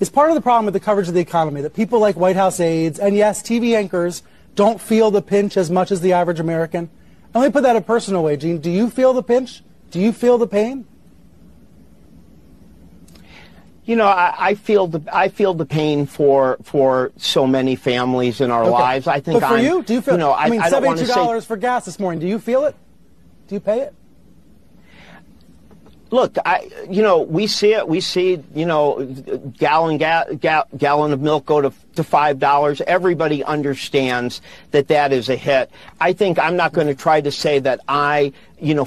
is part of the problem with the coverage of the economy, that people like White House aides and, yes, TV anchors don't feel the pinch as much as the average American. And let me put that a personal way, Gene. Do you feel the pinch? Do you feel the pain? You know, I feel the pain for so many families in our lives. I think. But for you, do you feel? You know, I mean, $72 for gas this morning. Do you feel it? Do you pay it? Look, we see it. We see, gallon of milk go to $5. Everybody understands that is a hit. I think I'm not going to try to say that I,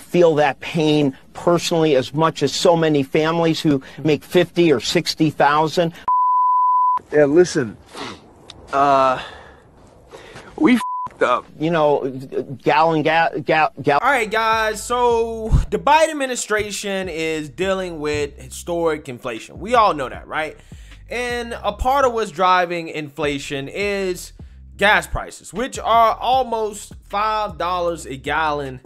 feel that pain personally as much as so many families who make 50 or 60,000. Yeah, listen. We up. Gallon. All right, guys. So the Biden administration is dealing with historic inflation. We all know that, right? And a part of what's driving inflation is gas prices, which are almost $5 a gallon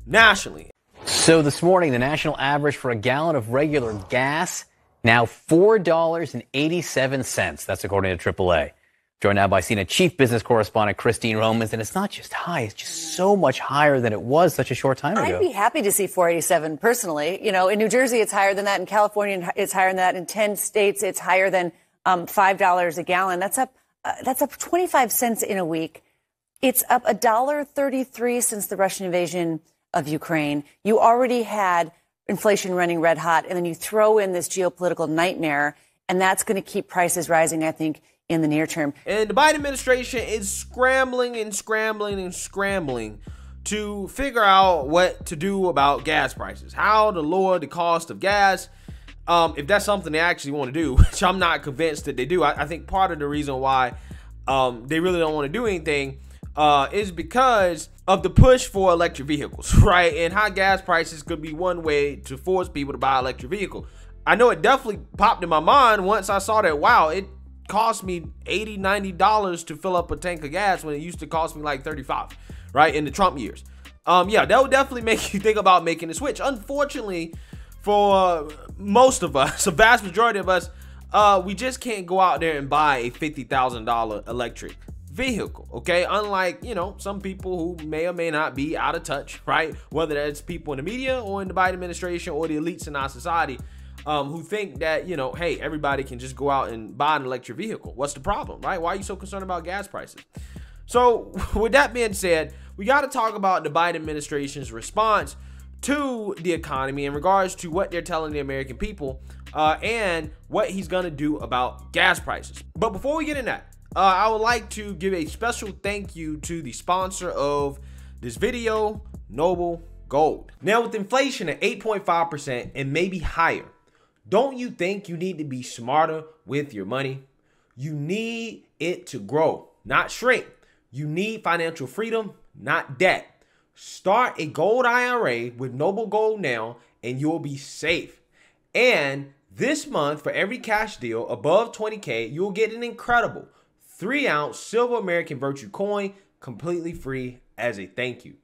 nationally. So this morning, the national average for a gallon of regular gas, now $4.87. That's according to AAA. Joined now by CNN chief business correspondent Karine Romans, and it's not just high, it's just so much higher than it was such a short time ago. I'd be happy to see 487 personally. In New Jersey, it's higher than that. In California, it's higher than that. In 10 states, it's higher than $5 a gallon. That's up 25 cents in a week. It's up $1.33 since the Russian invasion of Ukraine. You already had inflation running red hot, and then you throw in this geopolitical nightmare, and that's going to keep prices rising, I think, in the near term. And the Biden administration is scrambling to figure out what to do about gas prices, how to lower the cost of gas, if that's something they actually want to do, which I'm not convinced that they do. I think part of the reason why they really don't want to do anything is because of the push for electric vehicles, right? And high gas prices could be one way to force people to buy an electric vehicle. I know it definitely popped in my mind once I saw that, wow, it cost me $80, $90 to fill up a tank of gas when it used to cost me like $35, right, in the Trump years. Yeah, that would definitely make you think about making a switch. Unfortunately, for most of us, a vast majority of us, we just can't go out there and buy a $50,000 electric vehicle, okay? Unlike, some people who may or may not be out of touch, right? Whether that's people in the media or in the Biden administration or the elites in our society, who think that, hey, everybody can just go out and buy an electric vehicle. What's the problem, right? Why are you so concerned about gas prices? So with that being said, we got to talk about the Biden administration's response to the economy in regards to what they're telling the American people and what he's going to do about gas prices. But before we get in that, I would like to give a special thank you to the sponsor of this video, Noble Gold. Now, with inflation at 8.5% and maybe higher, don't you think you need to be smarter with your money? You need it to grow, not shrink. You need financial freedom, not debt. Start a gold IRA with Noble Gold now, and you'll be safe. And this month, for every cash deal above $20K, you'll get an incredible 3-ounce silver American Virtue coin completely free as a thank you.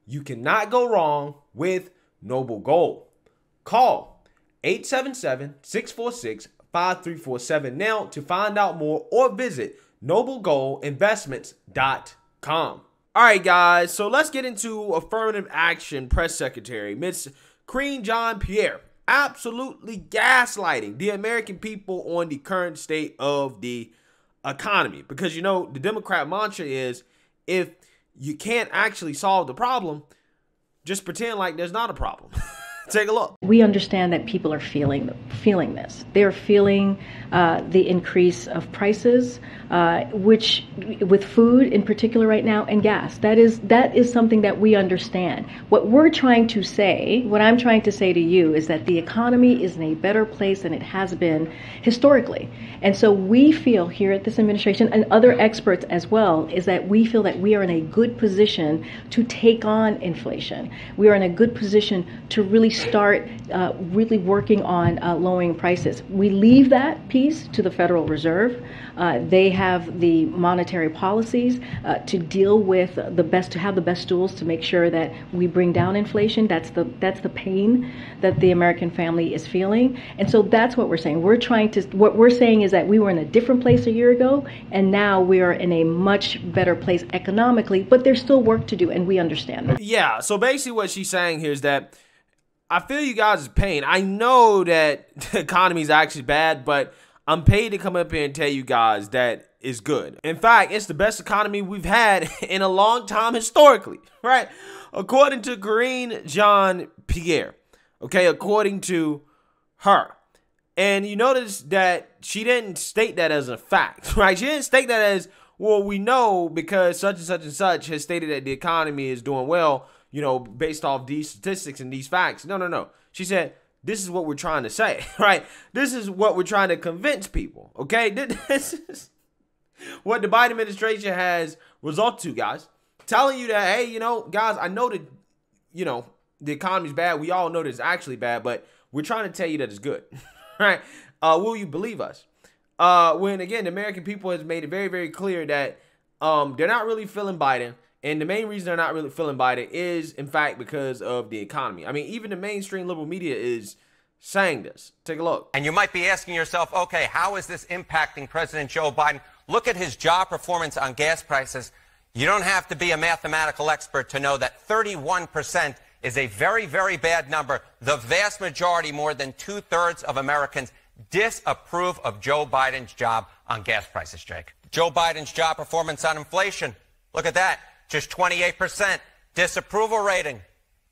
You cannot go wrong with Noble Gold. Call 877-646-5347 now to find out more, or visit noblegoldinvestments.com. All right, guys, so let's get into Affirmative Action Press Secretary Ms. Karine Jean-Pierre absolutely gaslighting the American people on the current state of the economy. Because, the Democrat mantra is, if you can't actually solve the problem, just pretend like there's not a problem. Take a look. We understand that people are feeling this. They are feeling the increase of prices, which with food in particular right now, and gas. That is something that we understand. What I'm trying to say to you is that the economy is in a better place than it has been historically. And so we feel here at this administration, and other experts as well, is that we feel that we are in a good position to take on inflation. We are in a good position to really start really working on lowering prices. We leave that piece to the Federal Reserve. They have the monetary policies to deal with to have the best tools to make sure that we bring down inflation. That's the pain that the American family is feeling. And so that's what we're saying. What we're saying is that we were in a different place a year ago, and now we are in a much better place economically, but there's still work to do, and we understand that. Yeah, so basically what she's saying here is that I feel you guys' pain. I know that the economy is actually bad, but I'm paid to come up here and tell you guys that it's good. In fact, it's the best economy we've had in a long time historically, right? According to Karine Jean-Pierre, okay, according to her. And you notice that she didn't state that as a fact, right? She didn't state that as, well, we know because such and such and such has stated that the economy is doing well, you know, based off these statistics and these facts. No. She said, this is what we're trying to say, right? This is what we're trying to convince people, okay? This is what the Biden administration has resulted to, guys. Telling you that, hey, you know, guys, I know that, you know, the economy's bad. We all know that it's actually bad, but we're trying to tell you that it's good, right? Will you believe us? When, again, the American people has made it very, very clear that they're not really feeling Biden. And the main reason they're not really feeling Biden is, in fact, because of the economy. I mean, even the mainstream liberal media is saying this. Take a look. And you might be asking yourself, okay, how is this impacting President Joe Biden? Look at his job performance on gas prices. You don't have to be a mathematical expert to know that 31% is a very, very bad number. The vast majority, more than 2/3 of Americans, disapprove of Joe Biden's job on gas prices, Jake. Joe Biden's job performance on inflation. Look at that. Just 28% disapproval rating.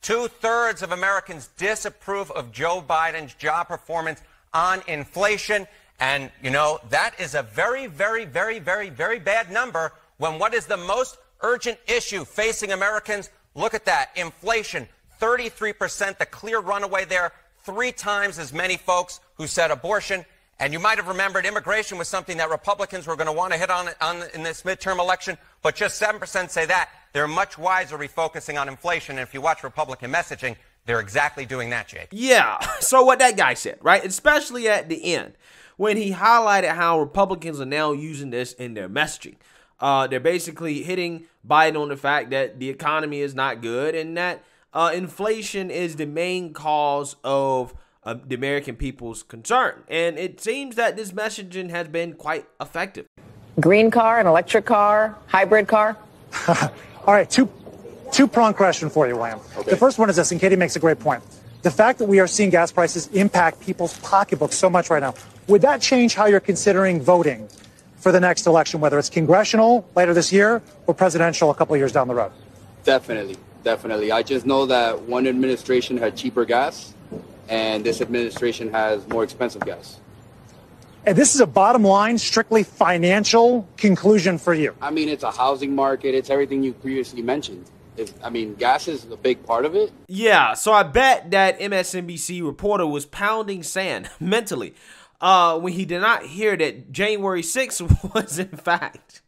2/3 of Americans disapprove of Joe Biden's job performance on inflation. And, you know, that is a very, very, very, very, very bad number when what is the most urgent issue facing Americans? Look at that. Inflation, 33%, the clear runaway there. 3 times as many folks who said abortion. And you might have remembered immigration was something that Republicans were going to want to hit on in this midterm election, but just 7% say that. They're much wiser refocusing on inflation. And if you watch Republican messaging, they're exactly doing that, Jake. Yeah, so what that guy said, right? Especially at the end, when he highlighted how Republicans are now using this in their messaging. They're basically hitting Biden on the fact that the economy is not good and that inflation is the main cause of the American people's concern. And it seems that this messaging has been quite effective. Green car, an electric car, hybrid car? All right, two-pronged question for you, William. Okay. The first one is this, and Katie makes a great point. The fact that we are seeing gas prices impact people's pocketbooks so much right now, would that change how you're considering voting for the next election, whether it's congressional later this year or presidential a couple of years down the road? Definitely. I just know that one administration had cheaper gas, and this administration has more expensive gas. And this is a bottom line, strictly financial conclusion for you. I mean, it's a housing market. It's everything you previously mentioned. Gas is a big part of it. Yeah, so I bet that MSNBC reporter was pounding sand mentally when he did not hear that January 6th was, in fact,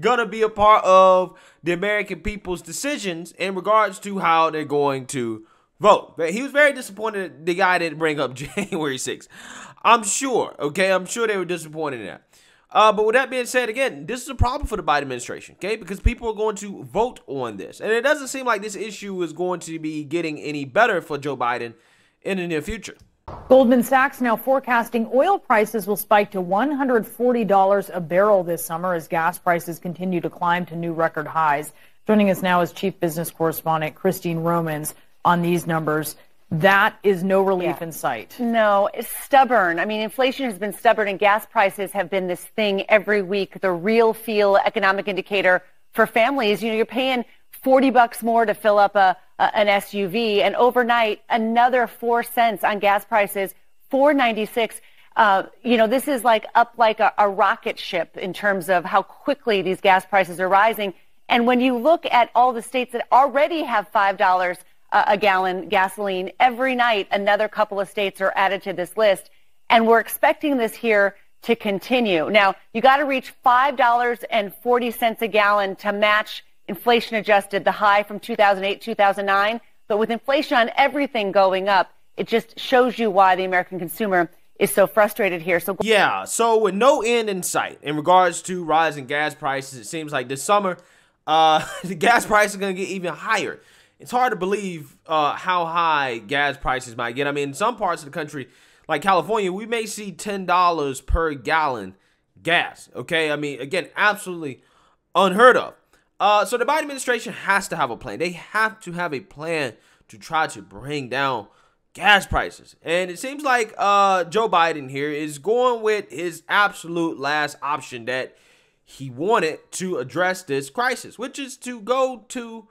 gonna be a part of the American people's decisions in regards to how they're going to vote. But he was very disappointed that the guy didn't bring up January 6th. I'm sure, okay? I'm sure they were disappointed in that. But with that being said, again, this is a problem for the Biden administration, okay? Because people are going to vote on this. And it doesn't seem like this issue is going to be getting any better for Joe Biden in the near future. Goldman Sachs now forecasting oil prices will spike to $140 a barrel this summer as gas prices continue to climb to new record highs. Joining us now is Chief Business Correspondent Christine Romans on these numbers. That is no relief in sight. No, it's stubborn. I mean, inflation has been stubborn and gas prices have been this thing every week, the real feel economic indicator for families. You know, you're paying $40 more to fill up an SUV, and overnight, another 4 cents on gas prices, $4.96. You know, this is like up like a rocket ship in terms of how quickly these gas prices are rising. And when you look at all the states that already have $5 a gallon gasoline, every night another couple of states are added to this list. And we're expecting this here to continue. Now, you got to reach $5.40 a gallon to match inflation adjusted, the high from 2008, 2009. But with inflation on everything going up, it just shows you why the American consumer is so frustrated here. So yeah, so with no end in sight in regards to rising gas prices, it seems like this summer, the gas prices are going to get even higher. It's hard to believe how high gas prices might get. I mean, in some parts of the country, like California, we may see $10 per gallon gas. Okay, I mean, again, absolutely unheard of. So the Biden administration has to have a plan. They have to have a plan to try to bring down gas prices. And it seems like Joe Biden here is going with his absolute last option that he wanted to address this crisis, which is to go to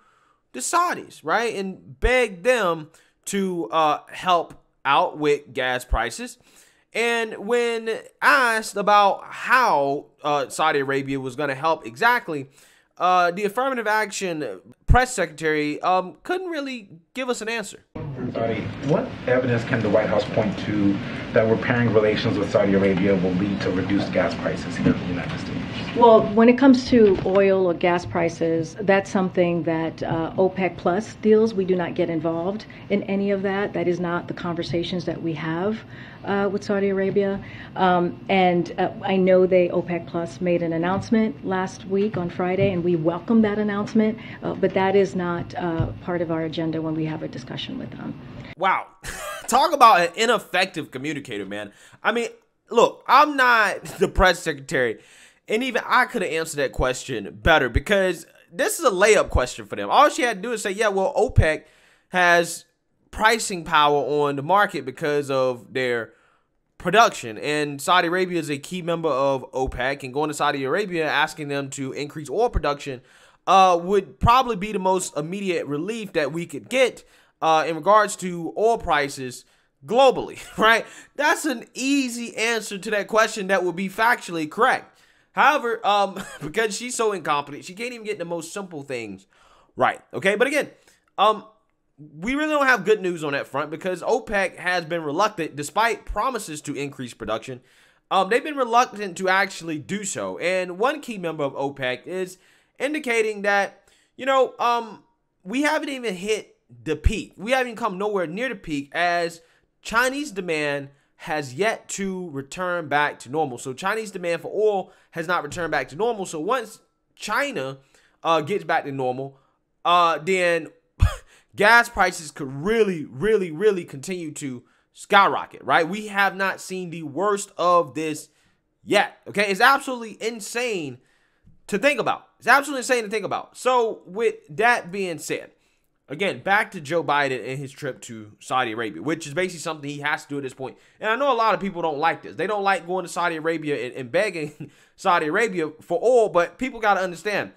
the Saudis, right, and beg them to help out with gas prices. And when asked about how Saudi Arabia was going to help exactly, the Affirmative Action press secretary couldn't really give us an answer. What evidence can the White House point to that repairing relations with Saudi Arabia will lead to reduced gas prices here in the United States? Well, when it comes to oil or gas prices, that's something that OPEC Plus deals. We do not get involved in any of that. That is not the conversations that we have with Saudi Arabia. And I know OPEC Plus made an announcement last week on Friday, and we welcome that announcement. But that is not part of our agenda when we have a discussion with them. Wow. Talk about an ineffective communicator, man. I mean, look, I'm not the press secretary. And even I could have answered that question better because this is a layup question for them. All she had to do is say, yeah, well, OPEC has pricing power on the market because of their production. And Saudi Arabia is a key member of OPEC. And going to Saudi Arabia, asking them to increase oil production would probably be the most immediate relief that we could get in regards to oil prices globally, right? That's an easy answer to that question that would be factually correct. However, because she's so incompetent, she can't even get the most simple things right. Okay, but again, we really don't have good news on that front because OPEC has been reluctant, despite promises to increase production. They've been reluctant to actually do so. And one key member of OPEC is indicating that, we haven't even hit the peak. We haven't come nowhere near the peak as Chinese demand has yet to return back to normal. So Chinese demand for oil has not returned back to normal. So once China gets back to normal, then gas prices could really, really, really continue to skyrocket, right? We have not seen the worst of this yet, okay? It's absolutely insane to think about. It's absolutely insane to think about. So with that being said, again, back to Joe Biden and his trip to Saudi Arabia, which is basically something he has to do at this point. And I know a lot of people don't like this. They don't like going to Saudi Arabia and begging Saudi Arabia for oil, but people got to understand,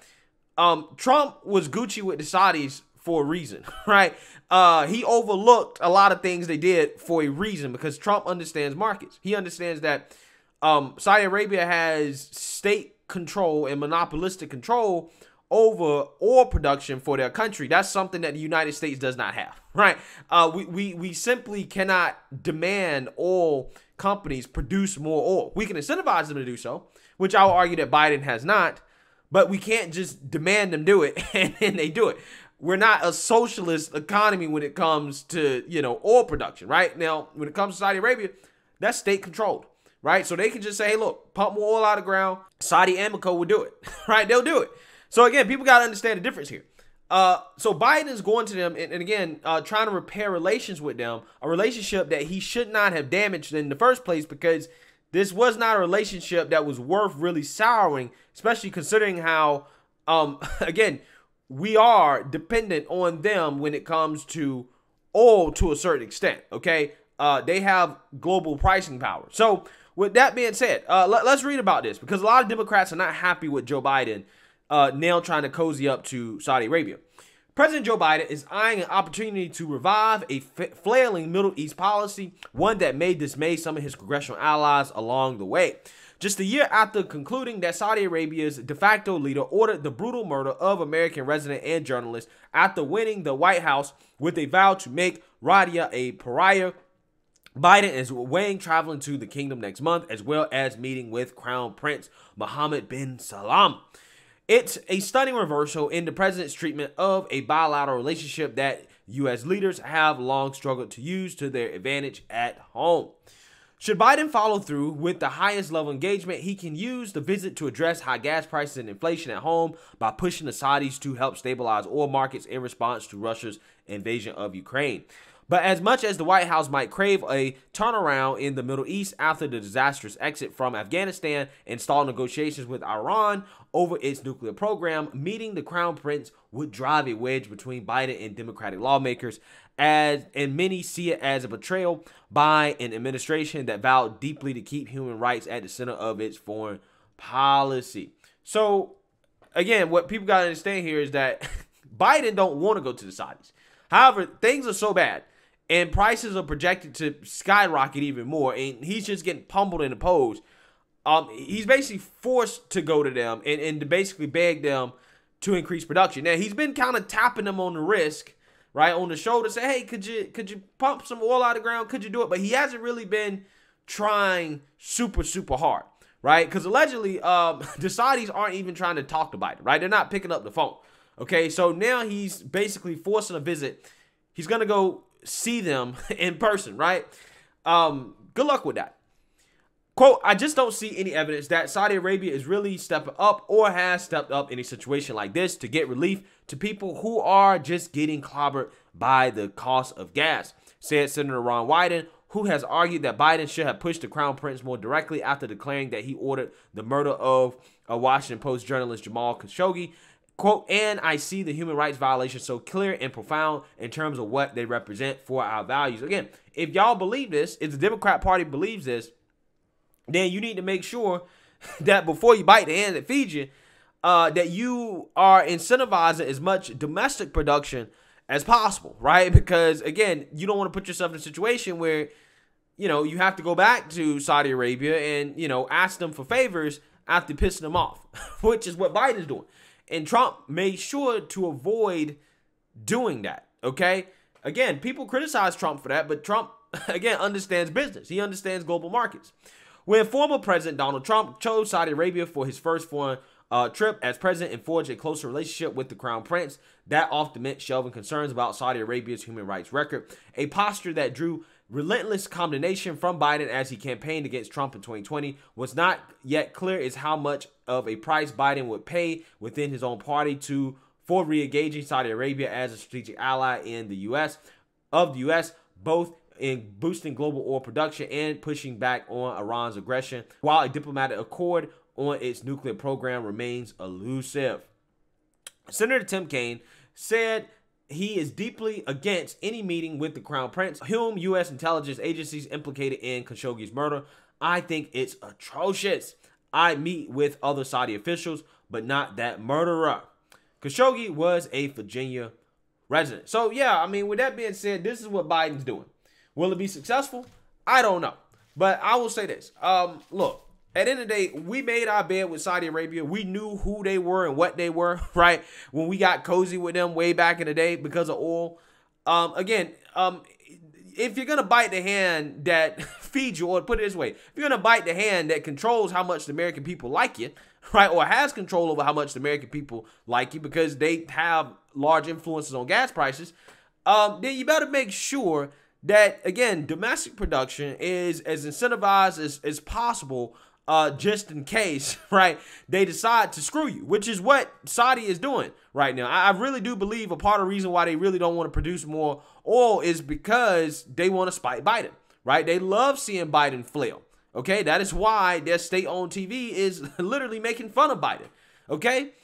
Trump was Gucci with the Saudis for a reason, right? He overlooked a lot of things they did for a reason because Trump understands markets. He understands that Saudi Arabia has state control and monopolistic control over oil production for their country. That's something that the United States does not have, right? We simply cannot demand oil companies produce more oil. We can incentivize them to do so, which I will argue that Biden has not, but we can't just demand them do it and then they do it. We're not a socialist economy when it comes to, oil production, right? Now, when it comes to Saudi Arabia, that's state controlled, right? So they can just say, hey, look, pump more oil out of the ground. Saudi Aramco will do it, right? They'll do it. So again, people got to understand the difference here. So Biden's going to them and again, trying to repair relations with them, a relationship that he should not have damaged in the first place because this was not a relationship that was worth really souring, especially considering how, again, we are dependent on them when it comes to oil to a certain extent, okay? They have global pricing power. So with that being said, let's read about this because a lot of Democrats are not happy with Joe Biden now trying to cozy up to Saudi Arabia. President Joe Biden is eyeing an opportunity to revive a flailing Middle East policy, one that may dismay some of his congressional allies along the way. Just a year after concluding that Saudi Arabia's de facto leader ordered the brutal murder of American resident and journalist after winning the White House with a vow to make Riyadh a pariah, Biden is weighing traveling to the kingdom next month, as well as meeting with Crown Prince Mohammed bin Salman. It's a stunning reversal in the president's treatment of a bilateral relationship that U.S. leaders have long struggled to use to their advantage at home. Should Biden follow through with the highest level engagement, he can use the visit to address high gas prices and inflation at home by pushing the Saudis to help stabilize oil markets in response to Russia's invasion of Ukraine. But as much as the White House might crave a turnaround in the Middle East after the disastrous exit from Afghanistan and stalled negotiations with Iran over its nuclear program, meeting the Crown Prince would drive a wedge between Biden and Democratic lawmakers, and many see it as a betrayal by an administration that vowed deeply to keep human rights at the center of its foreign policy. So, again, what people got to understand here is that Biden don't want to go to the Saudis. However, things are so bad, and prices are projected to skyrocket even more, and he's just getting pummeled in the polls. He's basically forced to go to them and to basically beg them to increase production. Now, he's been kind of tapping them on the wrist, right, on the shoulder, say, hey, could you pump some oil out of the ground? Could you do it? But he hasn't really been trying super hard, right? Because allegedly, the Saudis aren't even trying to talk to Biden, right? They're not picking up the phone, okay? So now he's basically forcing a visit. He's going to go see them in person, right? Good luck with that. Quote, I just don't see any evidence that Saudi Arabia is really stepping up or has stepped up in a situation like this to get relief to people who are just getting clobbered by the cost of gas, said Senator Ron Wyden, who has argued that Biden should have pushed the Crown Prince more directly after declaring that he ordered the murder of a Washington Post journalist Jamal Khashoggi. Quote, and I see the human rights violations so clear and profound in terms of what they represent for our values. Again, if y'all believe this, if the Democrat Party believes this, then you need to make sure that before you bite the hand that feeds you, that you are incentivizing as much domestic production as possible, right? Because, again, you don't want to put yourself in a situation where, you know, you have to go back to Saudi Arabia and, you know, ask them for favors after pissing them off, which is what Biden's doing. And Trump made sure to avoid doing that, okay? Again, people criticize Trump for that, but Trump, again, understands business. He understands global markets. When former President Donald Trump chose Saudi Arabia for his first foreign trip as president and forged a closer relationship with the Crown Prince, that often meant shelving concerns about Saudi Arabia's human rights record, a posture that drew relentless condemnation from Biden as he campaigned against Trump in 2020. What's not yet clear is how much of a price Biden would pay within his own party for re-engaging Saudi Arabia as a strategic ally in the U.S. both in boosting global oil production and pushing back on Iran's aggression, while a diplomatic accord on its nuclear program remains elusive. Senator Tim Kaine said he is deeply against any meeting with the Crown Prince, whom U.S. intelligence agencies implicated in Khashoggi's murder. I think it's atrocious. I meet with other Saudi officials, but not that murderer. Khashoggi was a Virginia resident. So, yeah, I mean, with that being said, this is what Biden's doing. Will it be successful? I don't know. But I will say this. Look, at the end of the day, we made our bed with Saudi Arabia. We knew who they were and what they were, right? When we got cozy with them way back in the day because of oil. Again, if you're going to bite the hand that feeds you, or put it this way, if you're going to bite the hand that controls how much the American people like you, right, or has control over how much the American people like you because they have large influences on gas prices, then you better make sure that, again, domestic production is as incentivized as possible, just in case, right, they decide to screw you, which is what Saudi is doing right now. I really do believe a part of the reason why they really don't want to produce more oil is because they want to spite Biden, right? They love seeing Biden flail, okay? That is why their state-owned TV is literally making fun of Biden, okay?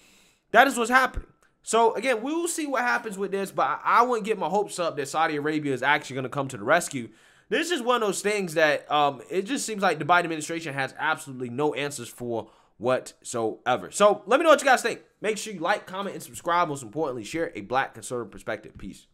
That is what's happening. So, again, we will see what happens with this, but I wouldn't get my hopes up that Saudi Arabia is actually going to come to the rescue. This is one of those things that it just seems like the Biden administration has absolutely no answers for whatsoever. So, let me know what you guys think. Make sure you like, comment, and subscribe. Most importantly, share a Black conservative perspective. Peace.